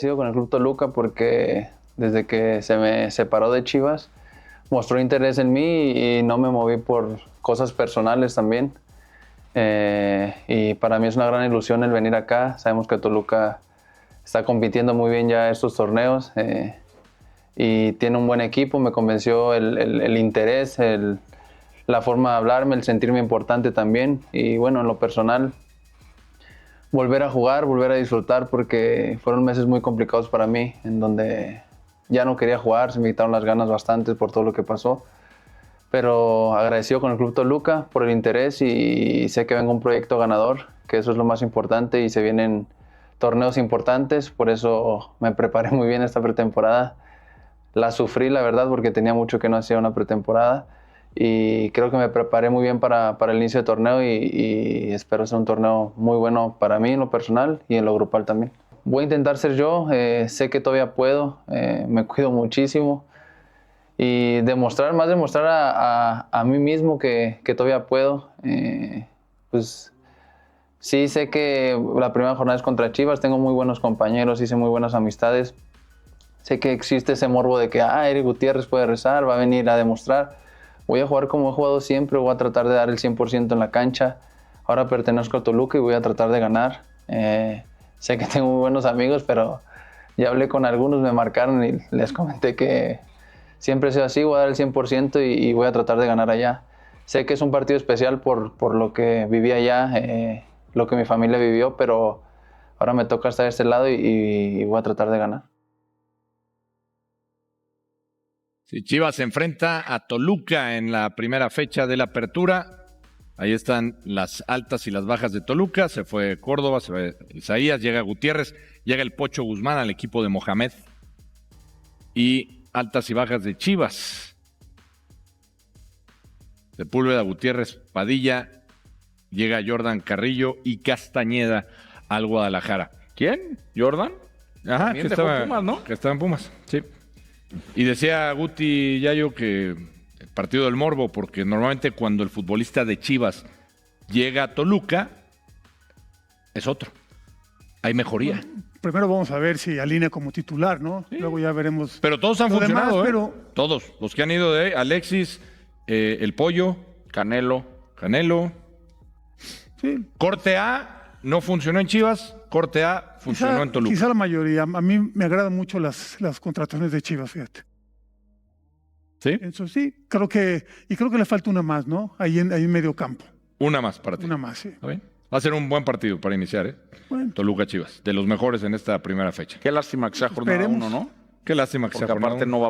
Sigo con el Club Toluca porque desde que se me separó de Chivas mostró interés en mí y no me moví por cosas personales también. Y para mí es una gran ilusión el venir acá. Sabemos que Toluca está compitiendo muy bien ya estos torneos y tiene un buen equipo. Me convenció el interés, la forma de hablarme, el sentirme importante también. Y bueno, en lo personal, volver a jugar, volver a disfrutar, porque fueron meses muy complicados para mí, en donde ya no quería jugar, se me quitaron las ganas bastante por todo lo que pasó. Pero agradecido con el Club Toluca por el interés y sé que venga un proyecto ganador, que eso es lo más importante, y se vienen torneos importantes, por eso me preparé muy bien esta pretemporada. La sufrí, la verdad, porque tenía mucho que no hacía una pretemporada y creo que me preparé muy bien para el inicio de torneo y espero ser un torneo muy bueno para mí en lo personal y en lo grupal también. Voy a intentar ser yo, sé que todavía puedo, me cuido muchísimo y demostrar a mí mismo que todavía puedo. Pues sí, sé que la primera jornada es contra Chivas, tengo muy buenos compañeros, hice muy buenas amistades. Sé que existe ese morbo de que Eric Gutiérrez puede rezar, va a venir a demostrar. Voy a jugar como he jugado siempre, voy a tratar de dar el 100% en la cancha. Ahora pertenezco a Toluca y voy a tratar de ganar. Sé que tengo muy buenos amigos, pero ya hablé con algunos, me marcaron y les comenté que siempre he sido así, voy a dar el 100% y voy a tratar de ganar allá. Sé que es un partido especial por lo que viví allá, lo que mi familia vivió, pero ahora me toca estar de este lado y voy a tratar de ganar. Sí, Chivas se enfrenta a Toluca en la primera fecha de la apertura. Ahí están las altas y las bajas de Toluca. Se fue Córdoba, se fue Isaías, llega Gutiérrez, llega el Pocho Guzmán al equipo de Mohamed. Y altas y bajas de Chivas. Sepúlveda, Gutiérrez, Padilla, llega Jordan Carrillo y Castañeda al Guadalajara. ¿Quién? ¿Jordan? Ajá, que estaba, Pumas, ¿no? Que estaba en Pumas, sí. Y decía Guti Yayo que el partido del morbo, porque normalmente cuando el futbolista de Chivas llega a Toluca, es otro. Hay mejoría. Bueno, primero vamos a ver si alinea como titular, ¿no? Sí. Luego ya veremos. Pero todos han funcionado, demás, ¿eh? Todos. Los que han ido de Alexis, el Pollo, Canelo. Sí. Corte A no funcionó en Chivas, Corte A funcionó en Toluca. Quizá la mayoría. A mí me agradan mucho las contrataciones de Chivas, fíjate. ¿Sí? Eso sí, creo que le falta una más, ¿no? Ahí en medio campo. Una más para ti. Una más, sí. ¿Está bien? Va a ser un buen partido para iniciar, ¿eh? Bueno. Toluca Chivas, de los mejores en esta primera fecha. Qué lástima que sea jornada 1, ¿no? Qué lástima que porque sea jornada aparte uno. no va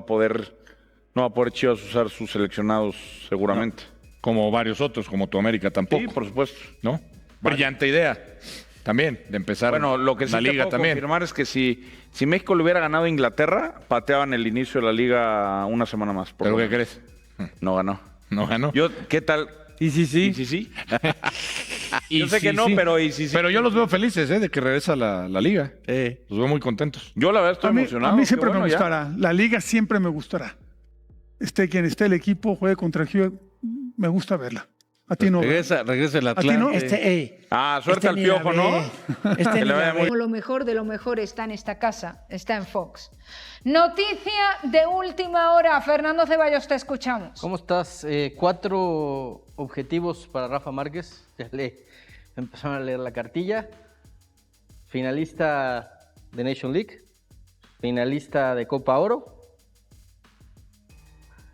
a poder Chivas usar sus seleccionados seguramente. No. Como varios otros, como tu América tampoco. Sí, por supuesto. ¿No? Brillante idea. También, de empezar lo que sí la te liga puedo también. confirmar es que si México le hubiera ganado a Inglaterra, pateaban el inicio de la liga una semana más. ¿Pero qué crees? No ganó. No ganó. ¿Qué tal? Sí. ¿Y sí? Yo sé que no, pero y sí. Pero yo los veo felices, de que regresa la liga. Los veo muy contentos. Yo la verdad estoy emocionado. A mí siempre me gustará. La liga siempre me gustará. Esté quien esté el equipo, juegue contra el me gusta verla. A ti no. Regresa el Atlante. ¿A ti no? Suerte al Piojo, ¿no? Lo mejor de lo mejor está en esta casa, está en Fox. Noticia de última hora. Fernando Ceballos, te escuchamos. ¿Cómo estás? 4 objetivos para Rafa Márquez. Ya empezaron a leer la cartilla. Finalista de Nation League. Finalista de Copa Oro.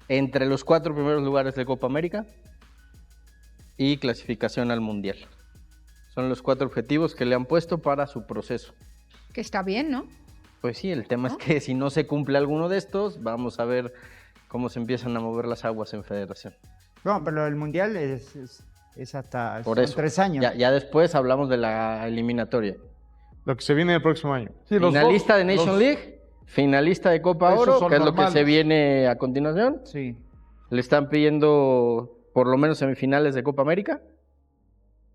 Entre los 4 primeros lugares de Copa América. Y clasificación al Mundial. Son los 4 objetivos que le han puesto para su proceso. Que está bien, ¿no? Pues sí, el tema es que si no se cumple alguno de estos, vamos a ver cómo se empiezan a mover las aguas en Federación. No, pero el Mundial es hasta por eso, 3 años. Ya después hablamos de la eliminatoria. Lo que se viene el próximo año. Sí, finalista de Nation League, finalista de Copa Oro, que es lo que se viene a continuación. Sí. Le están pidiendo por lo menos semifinales de Copa América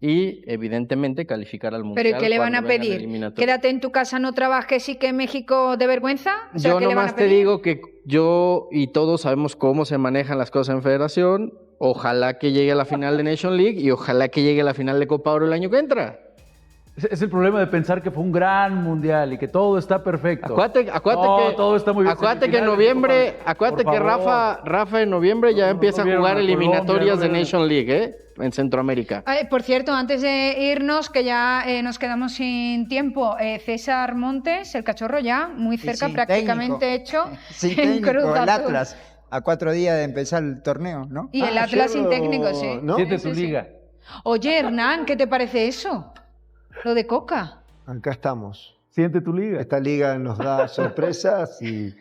y evidentemente calificar al Mundial. ¿Pero y qué le van a pedir? ¿Quédate en tu casa, no trabajes y que México de vergüenza? O sea, yo nomás te digo que yo y todos sabemos cómo se manejan las cosas en Federación. Ojalá que llegue a la final de Nation League y ojalá que llegue a la final de Copa Oro el año que entra. Es el problema de pensar que fue un gran mundial y que todo está perfecto. Acuérdate no, que todo está muy bien. Acuérdate que en noviembre, acuérdate que Rafa en noviembre ya empieza a jugar eliminatorias de Nation League, en Centroamérica. Por cierto, antes de irnos, que ya nos quedamos sin tiempo, César Montes, el cachorro ya muy cerca, prácticamente técnico. hecho. Sin en Cruz técnico, el Azul. Atlas, a 4 días de empezar el torneo, ¿no? Y el Atlas sin técnico, sí. ¿No? Siente Sí, tu sí. liga. Oye, Hernán, ¿qué te parece eso? Lo de Coca. Acá estamos. Siente tu liga. Esta liga nos da sorpresas y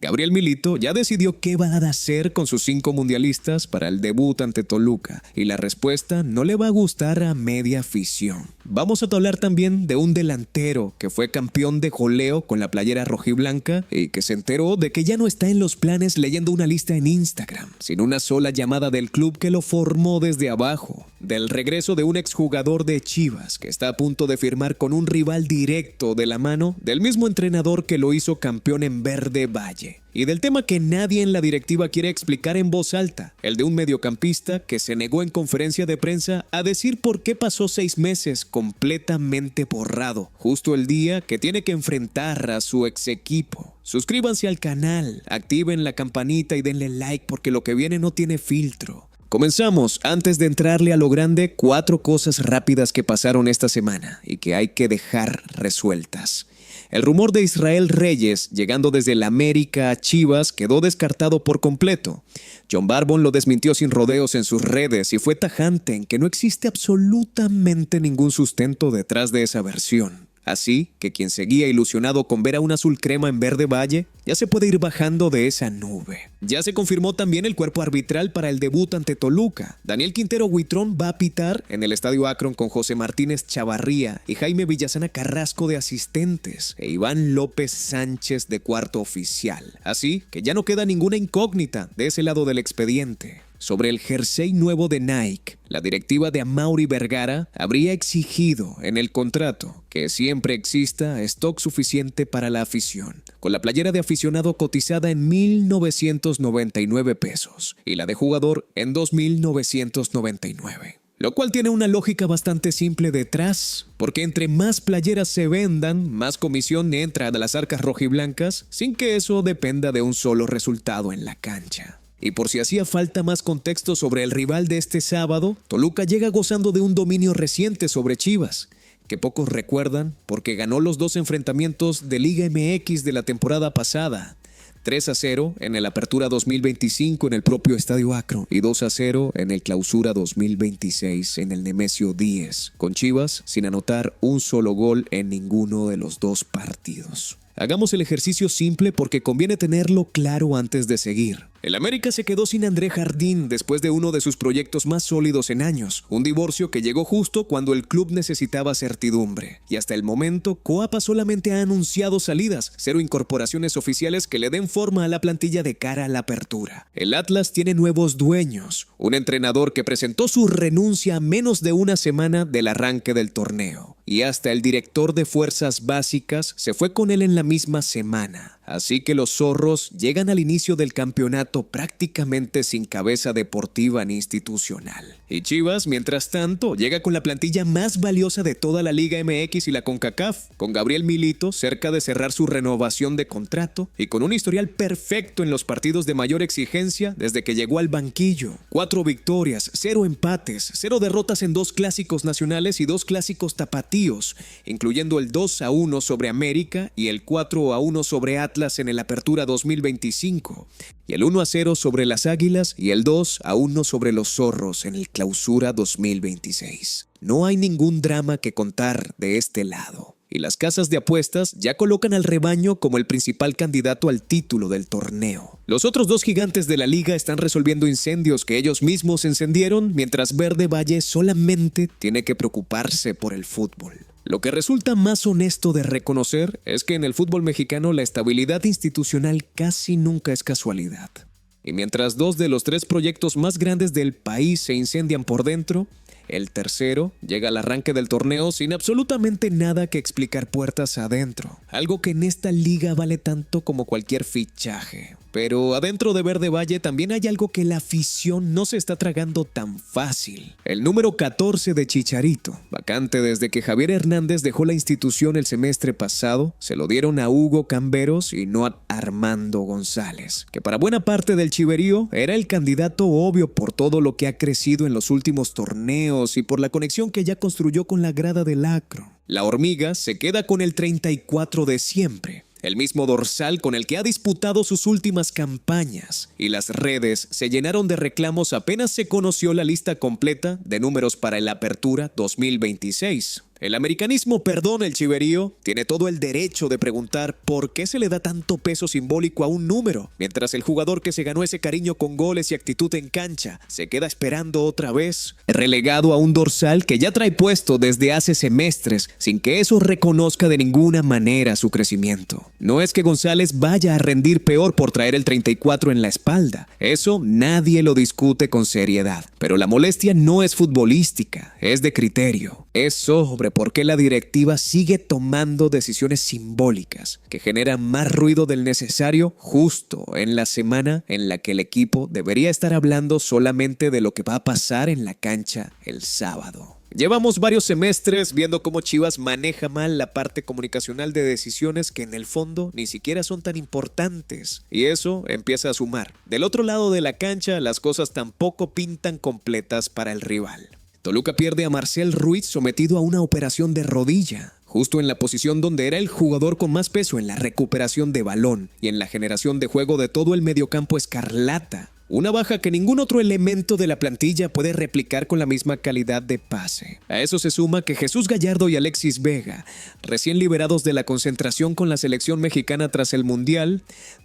Gabriel Milito ya decidió qué va a hacer con sus 5 mundialistas para el debut ante Toluca, y la respuesta no le va a gustar a media afición. Vamos a hablar también de un delantero que fue campeón de goleo con la playera rojiblanca y que se enteró de que ya no está en los planes leyendo una lista en Instagram, sin una sola llamada del club que lo formó desde abajo. Del regreso de un exjugador de Chivas que está a punto de firmar con un rival directo de la mano del mismo entrenador que lo hizo campeón en Verde Valle. Y del tema que nadie en la directiva quiere explicar en voz alta, el de un mediocampista que se negó en conferencia de prensa a decir por qué pasó 6 meses completamente borrado, justo el día que tiene que enfrentar a su ex equipo. Suscríbanse al canal, activen la campanita y denle like porque lo que viene no tiene filtro. Comenzamos. Antes de entrarle a lo grande, 4 cosas rápidas que pasaron esta semana y que hay que dejar resueltas. El rumor de Israel Reyes, llegando desde el América a Chivas, quedó descartado por completo. John Barbon lo desmintió sin rodeos en sus redes y fue tajante en que no existe absolutamente ningún sustento detrás de esa versión. Así que quien seguía ilusionado con ver a un azul crema en Verde Valle, ya se puede ir bajando de esa nube. Ya se confirmó también el cuerpo arbitral para el debut ante Toluca. Daniel Quintero Huitrón va a pitar en el Estadio Akron con José Martínez Chavarría y Jaime Villasana Carrasco de asistentes e Iván López Sánchez de cuarto oficial. Así que ya no queda ninguna incógnita de ese lado del expediente. Sobre el jersey nuevo de Nike, la directiva de Amaury Vergara habría exigido en el contrato que siempre exista stock suficiente para la afición, con la playera de aficionado cotizada en 1,999 pesos y la de jugador en 2,999. Lo cual tiene una lógica bastante simple detrás, porque entre más playeras se vendan, más comisión entra a las arcas rojiblancas, sin que eso dependa de un solo resultado en la cancha. Y por si hacía falta más contexto sobre el rival de este sábado, Toluca llega gozando de un dominio reciente sobre Chivas, que pocos recuerdan porque ganó los 2 enfrentamientos de Liga MX de la temporada pasada. 3-0 en el Apertura 2025 en el propio Estadio Akron y 2-0 en el Clausura 2026 en el Nemesio 10, con Chivas sin anotar un solo gol en ninguno de los 2 partidos. Hagamos el ejercicio simple porque conviene tenerlo claro antes de seguir. El América se quedó sin André Jardín después de uno de sus proyectos más sólidos en años, un divorcio que llegó justo cuando el club necesitaba certidumbre. Y hasta el momento, Coapa solamente ha anunciado salidas, 0 incorporaciones oficiales que le den forma a la plantilla de cara a la apertura. El Atlas tiene nuevos dueños, un entrenador que presentó su renuncia a menos de una semana del arranque del torneo. Y hasta el director de fuerzas básicas se fue con él en la misma semana. Así que los zorros llegan al inicio del campeonato prácticamente sin cabeza deportiva ni institucional. Y Chivas, mientras tanto, llega con la plantilla más valiosa de toda la Liga MX y la CONCACAF, con Gabriel Milito cerca de cerrar su renovación de contrato y con un historial perfecto en los partidos de mayor exigencia desde que llegó al banquillo. 4 victorias, 0 empates, 0 derrotas en 2 clásicos nacionales y 2 clásicos tapatíos, incluyendo el 2-1 sobre América y el 4-1 sobre Atlas en el Apertura 2025, y el 1-0 sobre las Águilas y el 2-1 sobre los Zorros en el Clausura 2026. No hay ningún drama que contar de este lado, y las casas de apuestas ya colocan al rebaño como el principal candidato al título del torneo. Los otros 2 gigantes de la liga están resolviendo incendios que ellos mismos encendieron, mientras Verde Valle solamente tiene que preocuparse por el fútbol. Lo que resulta más honesto de reconocer es que en el fútbol mexicano la estabilidad institucional casi nunca es casualidad. Y mientras 2 de los 3 proyectos más grandes del país se incendian por dentro, El tercero llega al arranque del torneo sin absolutamente nada que explicar puertas adentro, algo que en esta liga vale tanto como cualquier fichaje. Pero adentro de Verde Valle también hay algo que la afición no se está tragando tan fácil. El número 14 de Chicharito, vacante desde que Javier Hernández dejó la institución el semestre pasado, se lo dieron a Hugo Camberos y no a Armando González, que para buena parte del chiverío era el candidato obvio por todo lo que ha crecido en los últimos torneos y por la conexión que ya construyó con la grada del Acro. La Hormiga se queda con el 34 de siempre, el mismo dorsal con el que ha disputado sus últimas campañas, y las redes se llenaron de reclamos apenas se conoció la lista completa de números para el Apertura 2026. El americanismo, perdón, el chiverío, tiene todo el derecho de preguntar por qué se le da tanto peso simbólico a un número, mientras el jugador que se ganó ese cariño con goles y actitud en cancha se queda esperando otra vez, relegado a un dorsal que ya trae puesto desde hace semestres, sin que eso reconozca de ninguna manera su crecimiento. No es que González vaya a rendir peor por traer el 34 en la espalda, eso nadie lo discute con seriedad, pero la molestia no es futbolística, es de criterio, es sobre por qué la directiva sigue tomando decisiones simbólicas que generan más ruido del necesario justo en la semana en la que el equipo debería estar hablando solamente de lo que va a pasar en la cancha el sábado. Llevamos varios semestres viendo cómo Chivas maneja mal la parte comunicacional de decisiones que en el fondo ni siquiera son tan importantes, y eso empieza a sumar. Del otro lado de la cancha, las cosas tampoco pintan completas para el rival. Toluca pierde a Marcel Ruiz sometido a una operación de rodilla, justo en la posición donde era el jugador con más peso en la recuperación de balón y en la generación de juego de todo el mediocampo escarlata. Una baja que ningún otro elemento de la plantilla puede replicar con la misma calidad de pase. A eso se suma que Jesús Gallardo y Alexis Vega, recién liberados de la concentración con la selección mexicana tras el Mundial,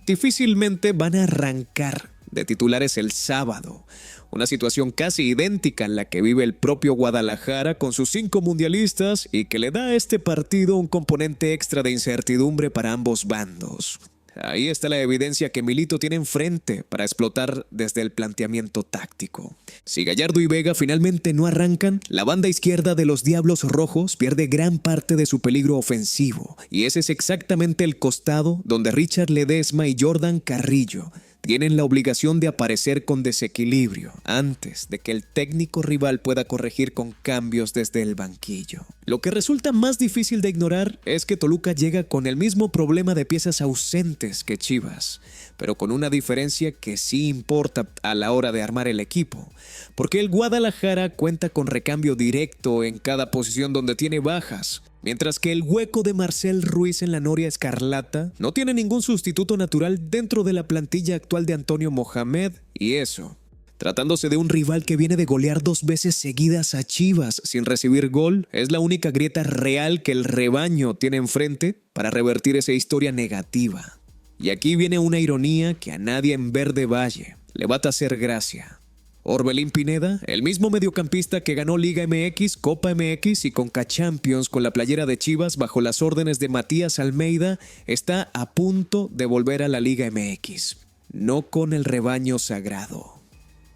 difícilmente van a arrancar de titulares el sábado. Una situación casi idéntica en la que vive el propio Guadalajara con sus 5 mundialistas y que le da a este partido un componente extra de incertidumbre para ambos bandos. Ahí está la evidencia que Milito tiene enfrente para explotar desde el planteamiento táctico. Si Gallardo y Vega finalmente no arrancan, la banda izquierda de los Diablos Rojos pierde gran parte de su peligro ofensivo, y ese es exactamente el costado donde Richard Ledesma y Jordan Carrillo tienen la obligación de aparecer con desequilibrio antes de que el técnico rival pueda corregir con cambios desde el banquillo. Lo que resulta más difícil de ignorar es que Toluca llega con el mismo problema de piezas ausentes que Chivas, pero con una diferencia que sí importa a la hora de armar el equipo, porque el Guadalajara cuenta con recambio directo en cada posición donde tiene bajas, mientras que el hueco de Marcel Ruiz en la Noria Escarlata no tiene ningún sustituto natural dentro de la plantilla actual de Antonio Mohamed, y eso, tratándose de un rival que viene de golear 2 veces seguidas a Chivas sin recibir gol, es la única grieta real que el rebaño tiene enfrente para revertir esa historia negativa. Y aquí viene una ironía que a nadie en Verde Valle le va a hacer gracia. Orbelín Pineda, el mismo mediocampista que ganó Liga MX, Copa MX y Conca Champions con la playera de Chivas bajo las órdenes de Matías Almeida, está a punto de volver a la Liga MX. No con el rebaño sagrado,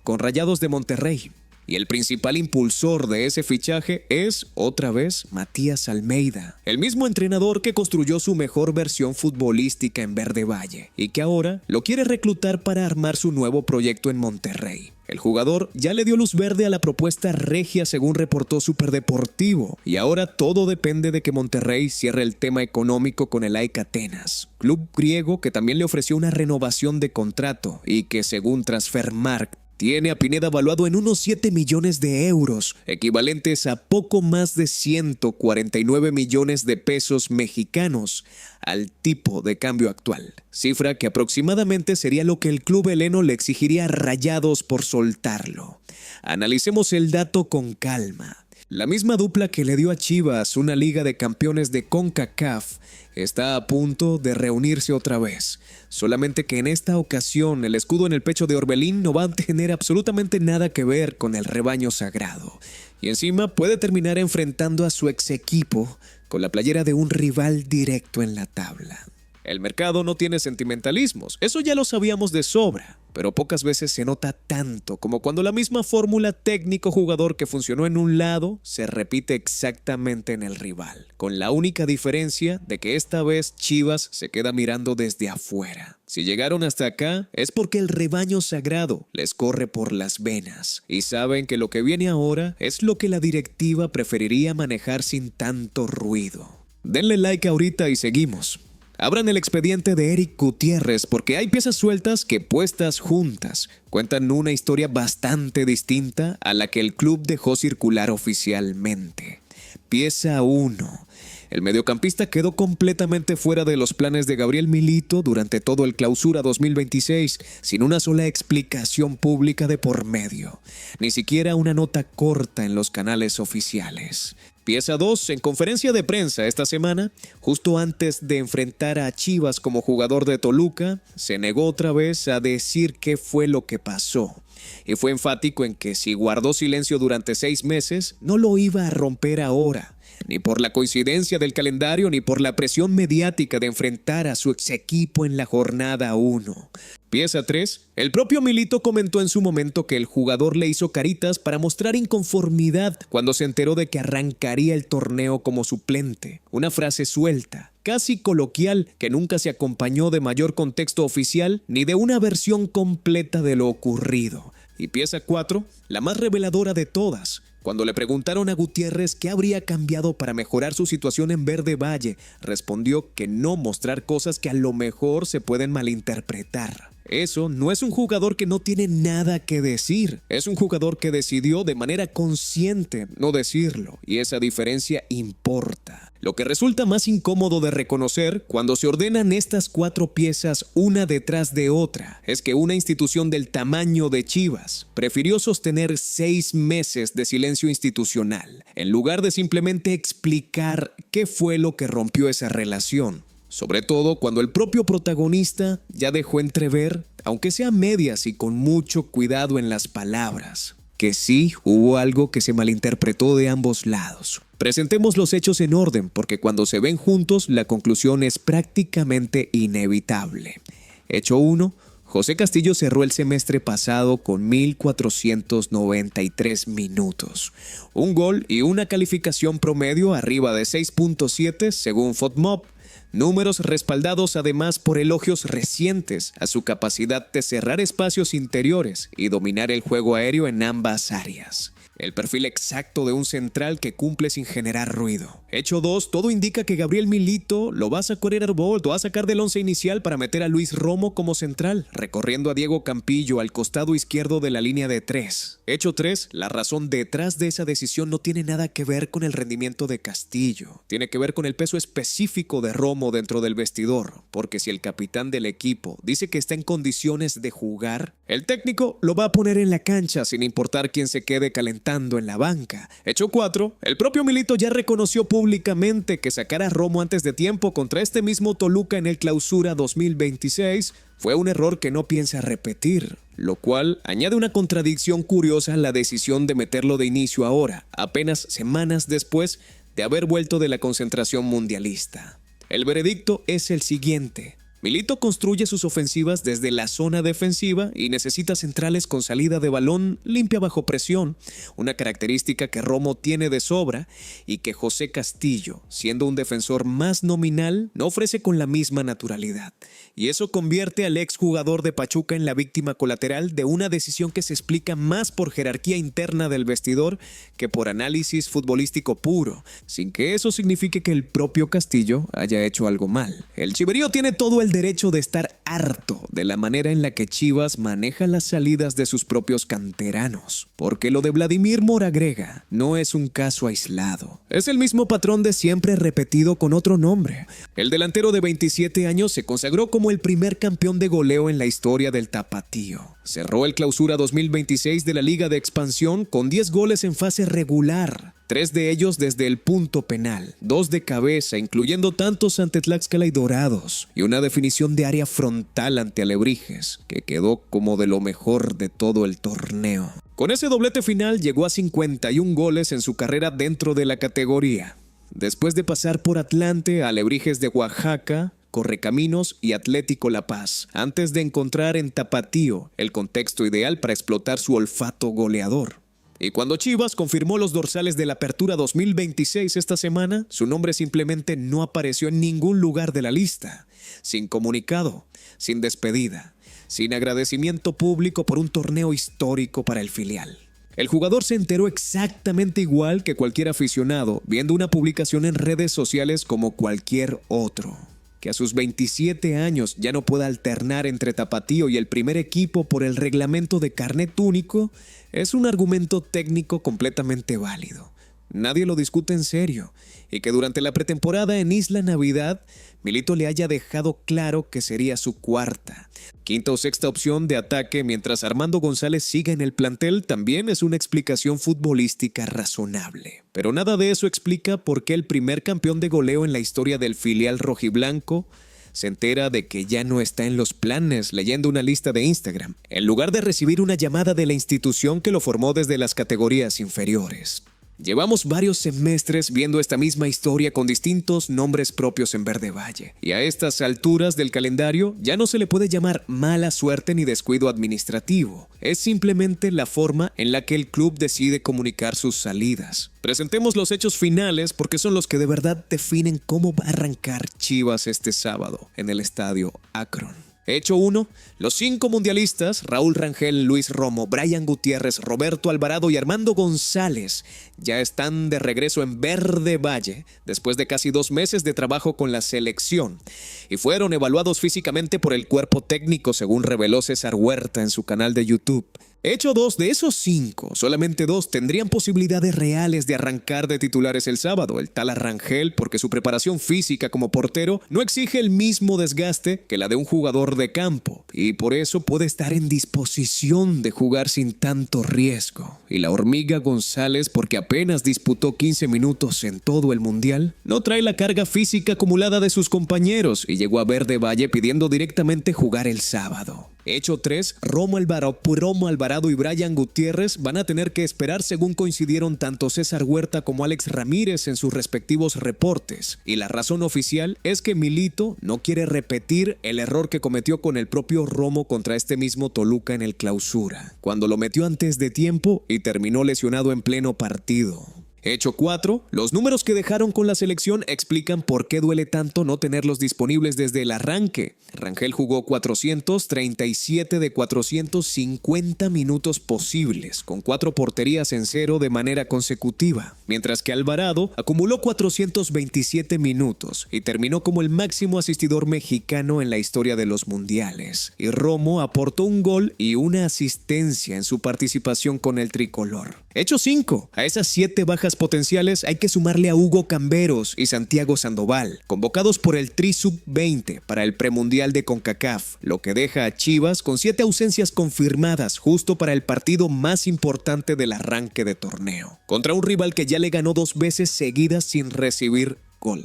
con Rayados de Monterrey. Y el principal impulsor de ese fichaje es, otra vez, Matías Almeida, el mismo entrenador que construyó su mejor versión futbolística en Verde Valle y que ahora lo quiere reclutar para armar su nuevo proyecto en Monterrey. El jugador ya le dio luz verde a la propuesta regia según reportó Superdeportivo, y ahora todo depende de que Monterrey cierre el tema económico con el AEK Atenas, club griego que también le ofreció una renovación de contrato y que según Transfermarkt tiene a Pineda valuado en unos 7 millones de euros, equivalentes a poco más de 149 millones de pesos mexicanos al tipo de cambio actual. Cifra que aproximadamente sería lo que el club heleno le exigiría a Rayados por soltarlo. Analicemos el dato con calma. La misma dupla que le dio a Chivas una Liga de Campeones de CONCACAF está a punto de reunirse otra vez. Solamente que en esta ocasión el escudo en el pecho de Orbelín no va a tener absolutamente nada que ver con el rebaño sagrado. Y encima puede terminar enfrentando a su ex equipo con la playera de un rival directo en la tabla. El mercado no tiene sentimentalismos, eso ya lo sabíamos de sobra, pero pocas veces se nota tanto como cuando la misma fórmula técnico-jugador que funcionó en un lado se repite exactamente en el rival, con la única diferencia de que esta vez Chivas se queda mirando desde afuera. Si llegaron hasta acá es porque el rebaño sagrado les corre por las venas y saben que lo que viene ahora es lo que la directiva preferiría manejar sin tanto ruido. Denle like ahorita y seguimos. Abran el expediente de Eric Gutiérrez porque hay piezas sueltas que puestas juntas cuentan una historia bastante distinta a la que el club dejó circular oficialmente. Pieza 1. El mediocampista quedó completamente fuera de los planes de Gabriel Milito durante todo el Clausura 2026, sin una sola explicación pública de por medio, ni siquiera una nota corta en los canales oficiales. Pieza 2, en conferencia de prensa esta semana, justo antes de enfrentar a Chivas como jugador de Toluca, se negó otra vez a decir qué fue lo que pasó. Y fue enfático en que si guardó silencio durante 6 meses, no lo iba a romper ahora, ni por la coincidencia del calendario ni por la presión mediática de enfrentar a su ex equipo en la jornada 1. Pieza 3. El propio Milito comentó en su momento que el jugador le hizo caritas para mostrar inconformidad cuando se enteró de que arrancaría el torneo como suplente. Una frase suelta, casi coloquial, que nunca se acompañó de mayor contexto oficial ni de una versión completa de lo ocurrido. Y pieza 4, la más reveladora de todas. Cuando le preguntaron a Gutiérrez qué habría cambiado para mejorar su situación en Verde Valle, respondió que no mostrar cosas que a lo mejor se pueden malinterpretar. Eso no es un jugador que no tiene nada que decir, es un jugador que decidió de manera consciente no decirlo, y esa diferencia importa. Lo que resulta más incómodo de reconocer cuando se ordenan estas 4 piezas una detrás de otra es que una institución del tamaño de Chivas prefirió sostener 6 meses de silencio institucional en lugar de simplemente explicar qué fue lo que rompió esa relación. Sobre todo cuando el propio protagonista ya dejó entrever, aunque sea a medias y con mucho cuidado en las palabras, que sí hubo algo que se malinterpretó de ambos lados. Presentemos los hechos en orden, porque cuando se ven juntos, la conclusión es prácticamente inevitable. Hecho 1. José Castillo cerró el semestre pasado con 1,493 minutos. Un gol y una calificación promedio arriba de 6.7 según FOTMOB. Números respaldados además por elogios recientes a su capacidad de cerrar espacios interiores y dominar el juego aéreo en ambas áreas. El perfil exacto de un central que cumple sin generar ruido. Hecho 2, todo indica que Gabriel Milito lo va a sacar a sacar del once inicial para meter a Luis Romo como central, recorriendo a Diego Campillo al costado izquierdo de la línea de 3. Hecho 3, la razón detrás de esa decisión no tiene nada que ver con el rendimiento de Castillo. Tiene que ver con el peso específico de Romo dentro del vestidor, porque si el capitán del equipo dice que está en condiciones de jugar, el técnico lo va a poner en la cancha sin importar quién se quede calentando en la banca. Hecho 4, el propio Milito ya reconoció públicamente que sacar a Romo antes de tiempo contra este mismo Toluca en el Clausura 2026 fue un error que no piensa repetir, lo cual añade una contradicción curiosa a la decisión de meterlo de inicio ahora, apenas semanas después de haber vuelto de la concentración mundialista. El veredicto es el siguiente. Milito construye sus ofensivas desde la zona defensiva y necesita centrales con salida de balón limpia bajo presión, una característica que Romo tiene de sobra y que José Castillo, siendo un defensor más nominal, no ofrece con la misma naturalidad. Y eso convierte al exjugador de Pachuca en la víctima colateral de una decisión que se explica más por jerarquía interna del vestidor que por análisis futbolístico puro, sin que eso signifique que el propio Castillo haya hecho algo mal. El chiverío tiene todo el derecho de estar harto de la manera en la que Chivas maneja las salidas de sus propios canteranos, porque lo de Vladimir Moragrega no es un caso aislado. Es el mismo patrón de siempre repetido con otro nombre. El delantero de 27 años se consagró como el primer campeón de goleo en la historia del Tapatío. Cerró el Clausura 2026 de la Liga de Expansión con 10 goles en fase regular, 3 de ellos desde el punto penal, 2 de cabeza, incluyendo tantos ante Tlaxcala y Dorados, y una definición de área frontal ante Alebrijes, que quedó como de lo mejor de todo el torneo. Con ese doblete final llegó a 51 goles en su carrera dentro de la categoría. Después de pasar por Atlante, Alebrijes de Oaxaca, Correcaminos y Atlético La Paz, antes de encontrar en Tapatío el contexto ideal para explotar su olfato goleador. Y cuando Chivas confirmó los dorsales de la Apertura 2026 esta semana, su nombre simplemente no apareció en ningún lugar de la lista, sin comunicado, sin despedida, sin agradecimiento público por un torneo histórico para el filial. El jugador se enteró exactamente igual que cualquier aficionado, viendo una publicación en redes sociales como cualquier otro. Que a sus 27 años ya no pueda alternar entre Tapatío y el primer equipo por el reglamento de carnet único es un argumento técnico completamente válido. Nadie lo discute en serio, y que durante la pretemporada en Isla Navidad, Milito le haya dejado claro que sería su cuarta, quinta o sexta opción de ataque mientras Armando González siga en el plantel también es una explicación futbolística razonable. Pero nada de eso explica por qué el primer campeón de goleo en la historia del filial rojiblanco se entera de que ya no está en los planes leyendo una lista de Instagram, en lugar de recibir una llamada de la institución que lo formó desde las categorías inferiores. Llevamos varios semestres viendo esta misma historia con distintos nombres propios en Verde Valle, y a estas alturas del calendario ya no se le puede llamar mala suerte ni descuido administrativo, es simplemente la forma en la que el club decide comunicar sus salidas. Presentemos los hechos finales porque son los que de verdad definen cómo va a arrancar Chivas este sábado en el Estadio Akron. Hecho 1. Los 5 mundialistas, Raúl Rangel, Luis Romo, Brian Gutiérrez, Roberto Alvarado y Armando González, ya están de regreso en Verde Valle después de casi 2 meses de trabajo con la selección y fueron evaluados físicamente por el cuerpo técnico, según reveló César Huerta en su canal de YouTube. Hecho 2, de esos 5, solamente 2 tendrían posibilidades reales de arrancar de titulares el sábado. El tal Rangel, porque su preparación física como portero no exige el mismo desgaste que la de un jugador de campo, y por eso puede estar en disposición de jugar sin tanto riesgo. Y la hormiga González, porque apenas disputó 15 minutos en todo el mundial, no trae la carga física acumulada de sus compañeros y llegó a Verde Valle pidiendo directamente jugar el sábado. Hecho 3, Romo Alvarado y Brian Gutiérrez van a tener que esperar, según coincidieron tanto César Huerta como Alex Ramírez en sus respectivos reportes. Y la razón oficial es que Milito no quiere repetir el error que cometió con el propio Romo contra este mismo Toluca en el Clausura, cuando lo metió antes de tiempo y terminó lesionado en pleno partido. Hecho 4, los números que dejaron con la selección explican por qué duele tanto no tenerlos disponibles desde el arranque. Rangel jugó 437 de 450 minutos posibles, con 4 porterías en cero de manera consecutiva, mientras que Alvarado acumuló 427 minutos y terminó como el máximo asistidor mexicano en la historia de los mundiales. Y Romo aportó un gol y una asistencia en su participación con el tricolor. Hecho 5, a esas 7 bajas potenciales hay que sumarle a Hugo Camberos y Santiago Sandoval, convocados por el Tri Sub-20 para el premundial de CONCACAF, lo que deja a Chivas con 7 ausencias confirmadas justo para el partido más importante del arranque de torneo, contra un rival que ya le ganó 2 veces seguidas sin recibir gol.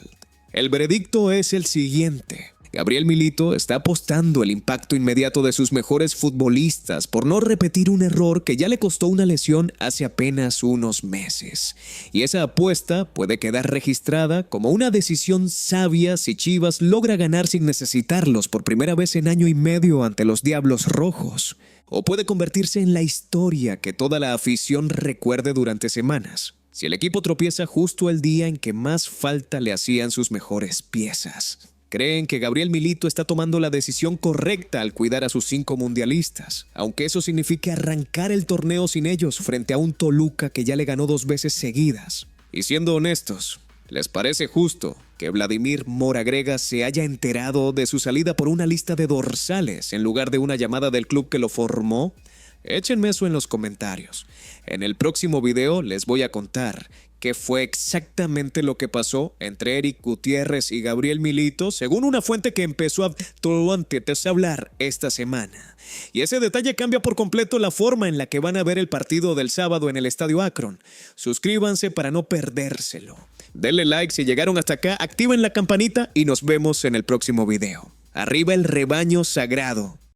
El veredicto es el siguiente. Gabriel Milito está apostando el impacto inmediato de sus mejores futbolistas por no repetir un error que ya le costó una lesión hace apenas unos meses. Y esa apuesta puede quedar registrada como una decisión sabia si Chivas logra ganar sin necesitarlos por primera vez en año y medio ante los Diablos Rojos. O puede convertirse en la historia que toda la afición recuerde durante semanas, si el equipo tropieza justo el día en que más falta le hacían sus mejores piezas. Creen que Gabriel Milito está tomando la decisión correcta al cuidar a sus 5 mundialistas, aunque eso signifique arrancar el torneo sin ellos frente a un Toluca que ya le ganó 2 veces seguidas. Y siendo honestos, ¿les parece justo que Vladimir Moragrega se haya enterado de su salida por una lista de dorsales en lugar de una llamada del club que lo formó? Échenme eso en los comentarios. En el próximo video les voy a contar qué fue exactamente lo que pasó entre Eric Gutiérrez y Gabriel Milito, según una fuente que empezó a hablar esta semana. Y ese detalle cambia por completo la forma en la que van a ver el partido del sábado en el Estadio Akron. Suscríbanse para no perdérselo. Denle like si llegaron hasta acá, activen la campanita y nos vemos en el próximo video. Arriba el rebaño sagrado.